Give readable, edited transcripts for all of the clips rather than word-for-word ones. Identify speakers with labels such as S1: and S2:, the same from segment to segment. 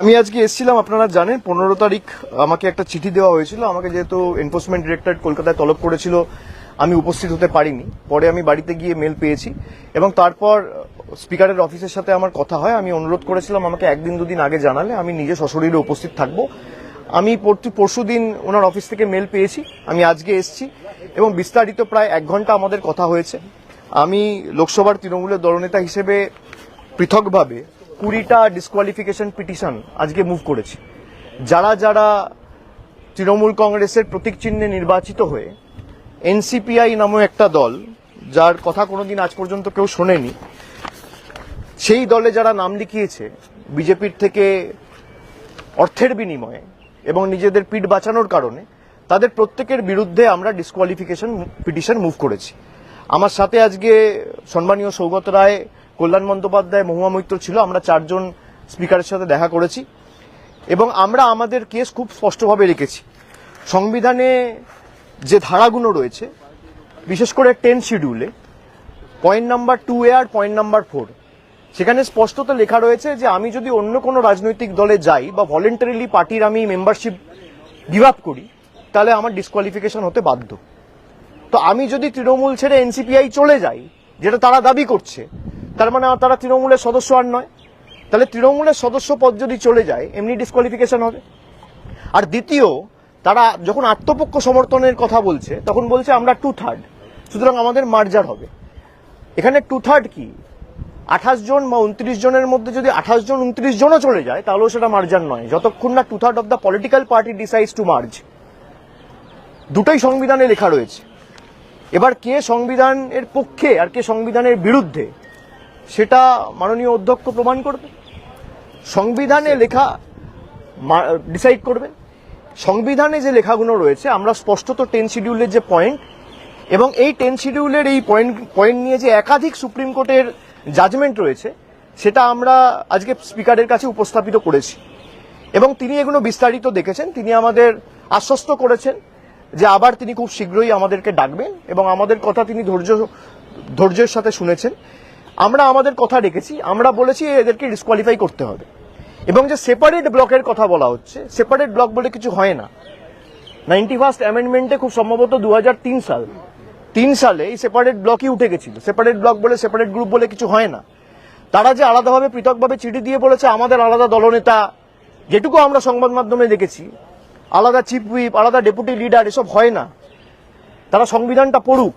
S1: আমি আজকে এসেছিলাম, আপনারা জানেন 15 তারিখ আমাকে একটা চিঠি দেওয়া হয়েছিল। আমাকে যেহেতু এনফোর্সমেন্ট ডিরেক্টরেট কলকাতায় তলব করেছিল, আমি উপস্থিত হতে পারিনি। পরে আমি বাড়িতে গিয়ে মেল পেয়েছি এবং তারপর স্পিকারের অফিসের সাথে আমার কথা হয়। আমি অনুরোধ করেছিলাম আমাকে একদিন দুদিন আগে জানালে আমি নিজে সশরীরে উপস্থিত থাকব। আমি পরশু দিন ওনার অফিস থেকে মেল পেয়েছি, আমি আজকে এসেছি এবং বিস্তারিত প্রায় 1 ঘন্টা আমাদের কথা হয়েছে। আমি লোকসভার তৃণমূলের দলনেতা হিসেবে পৃথকভাবে 20টা ডিসকোয়ালিফিকেশন পিটিশন আজকে মুভ করেছি। যারা যারা তৃণমূল কংগ্রেসের প্রতীক চিহ্নে নির্বাচিত হয়ে এনসিপিআই নামক একটা দল, যার কথা কোনোদিন আজ পর্যন্ত কেউ শোনেনি, সেই দলে যারা নাম লিখিয়েছে বিজেপির থেকে অর্থের বিনিময়ে এবং নিজেদের পিঠ বাঁচানোর কারণে, তাদের প্রত্যেকের বিরুদ্ধে আমরা ডিসকোয়ালিফিকেশন পিটিশন মুভ করেছি। আমার সাথে আজকে সম্মানীয় সৌগত রায়, কল্যাণ বন্দ্যোপাধ্যায়, মহুয়া মৈত্র ছিল। আমরা 4 জন স্পিকারের সাথে দেখা করেছি এবং আমরা আমাদের কেস খুব স্পষ্টভাবে রেখেছি। সংবিধানে যে ধারাগুলো রয়েছে, বিশেষ করে 10 শিডিউলে পয়েন্ট নাম্বার 2A আর পয়েন্ট নাম্বার 4, সেখানে স্পষ্টত লেখা রয়েছে যে আমি যদি অন্য কোনো রাজনৈতিক দলে যাই বা ভলেন্টারিলি পার্টির আমি মেম্বারশিপ গিভ আপ করি, তাহলে আমার ডিসকোয়ালিফিকেশন হতে বাধ্য। তো আমি যদি তৃণমূল ছেড়ে এনসিপিআই চলে যাই, যেটা তারা দাবি করছে, তার মানে তারা তৃণমূলের সদস্য আর নয়। তাহলে তৃণমূলের সদস্য পদ যদি চলে যায়, এমনি ডিসকোয়ালিফিকেশন হবে। আর দ্বিতীয়, তারা যখন আত্মপক্ষ সমর্থনের কথা বলছে, তখন বলছে আমরা 2/3, সুতরাং আমাদের মার্জার হবে। এখানে 2/3 কি? 28 জন বা 29 জনের মধ্যে যদি 28 জন 29 জনও চলে যায়, তাহলেও সেটা মার্জার নয়, যতক্ষণ না 2/3 of the political party decides two merge. দুটোই সংবিধানে লেখা রয়েছে। এবার কে সংবিধানের পক্ষে আর কে সংবিধানের বিরুদ্ধে, সেটা মাননীয় অধ্যক্ষ প্রমাণ করবে, সংবিধানে লেখা ডিসাইড করবে। সংবিধানে যে লেখাগুলো রয়েছে, আমরা স্পষ্টত 10 শিডিউলের যে পয়েন্ট এবং এই 10 শিডিউলের এই পয়েন্ট নিয়ে যে একাধিক সুপ্রিম কোর্টের জাজমেন্ট রয়েছে, সেটা আমরা আজকে স্পিকারের কাছে উপস্থাপিত করেছি এবং তিনি এগুলো বিস্তারিত দেখেছেন। তিনি আমাদের আশ্বস্ত করেছেন যে আবার তিনি খুব শীঘ্রই আমাদেরকে ডাকবেন এবং আমাদের কথা তিনি ধৈর্যের সাথে শুনেছেন। আমরা আমাদের কথা রেখেছি। আমরা বলেছি এদেরকে ডিসকোয়ালিফাই করতে হবে এবং যে সেপারেট ব্লকের কথা বলা হচ্ছে, সেপারেট ব্লক বলে কিছু হয় না। 91st অ্যামেন্ডমেন্টে খুব সম্ভবত 2003 সালে এই সেপারেট ব্লকই উঠে গেছিল। সেপারেট ব্লক বলে, সেপারেট গ্রুপ বলে কিছু হয় না। তারা যে আলাদাভাবে পৃথকভাবে চিঠি দিয়ে বলেছে আমাদের আলাদা দলনেতা, যেটুকু আমরা সংবাদ মাধ্যমে দেখেছি, আলাদা চিফ হুইপ, আলাদা ডেপুটি লিডার, এসব হয় না। তারা সংবিধানটা পড়ুক।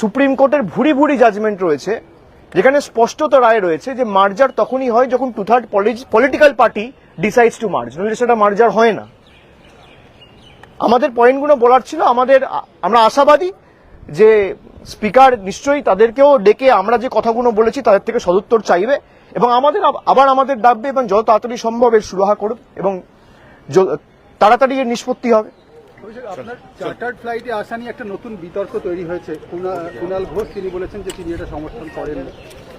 S1: সুপ্রিম কোর্টের ভুরি ভুরি জাজমেন্ট রয়েছে, যেখানে স্পষ্টত রায় রয়েছে যে মার্জার তখনই হয় যখন 2/3 political party decides two merge, নইলে সেটা মার্জার হয় না। আমাদের পয়েন্টগুলো বলার ছিল। আমরা আশাবাদী যে স্পিকার নিশ্চয়ই তাদেরকেও ডেকে আমরা যে কথাগুলো বলেছি তাদের থেকে সদুত্তর চাইবে এবং আমাদের ডাকবে এবং যত তাড়াতাড়ি সম্ভব এর সুরাহা করবে এবং তাড়াতাড়ি এর নিষ্পত্তি হবে।
S2: আপনার চার্টার্ড ফ্লাইটে আসা নিয়ে একটা নতুন বিতর্ক তৈরি হয়েছে। কুণাল ঘোষ তিনি বলেছেন যে তিনি এটা সমর্থন করেন,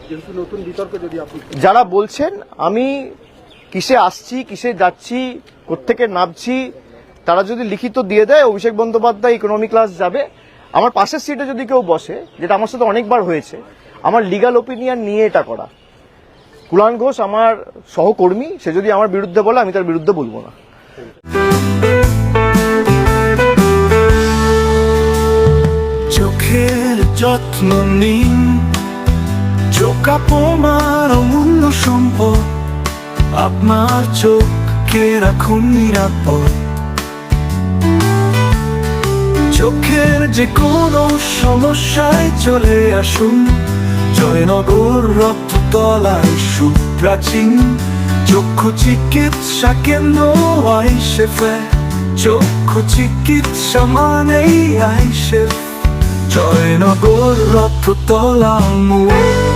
S2: যেহেতু নতুন বিতর্ক। যদি আপনি
S1: যারা বলছেন আমি কিসে আসছি, কিসে যাচ্ছি, কোত্থেকে নামছি, তারা যদি লিখিত দিয়ে দেয়, অভিষেক বন্দ্যোপাধ্যায় ইকোনমি ক্লাস যাবে, আমার পাশের সিটে যদি কেউ বসে, যেটা আমার সাথে অনেকবার হয়েছে, আমার লিগাল ওপিনিয়ন নিয়ে এটা করা। কুণাল ঘোষ আমার সহকর্মী, সে যদি আমার বিরুদ্ধে বলে আমি তার বিরুদ্ধে বলবো না।
S3: চোখের যত্ন নিন, চোখ আপনার অমূল্য সম্পদ, আপনার চোখকে রাখুন নিরাপদ। চোখের যে কোনো সমস্যায় চলে আসুন, জয়নগর রক্ততলায় সুপ্রাচীন চক্ষু চিকিৎসা কেন্দ্র আইসেফে। চক্ষু চিকিৎসা মানেই আইসেফ, জয়নগর রক্ততলা মোড়।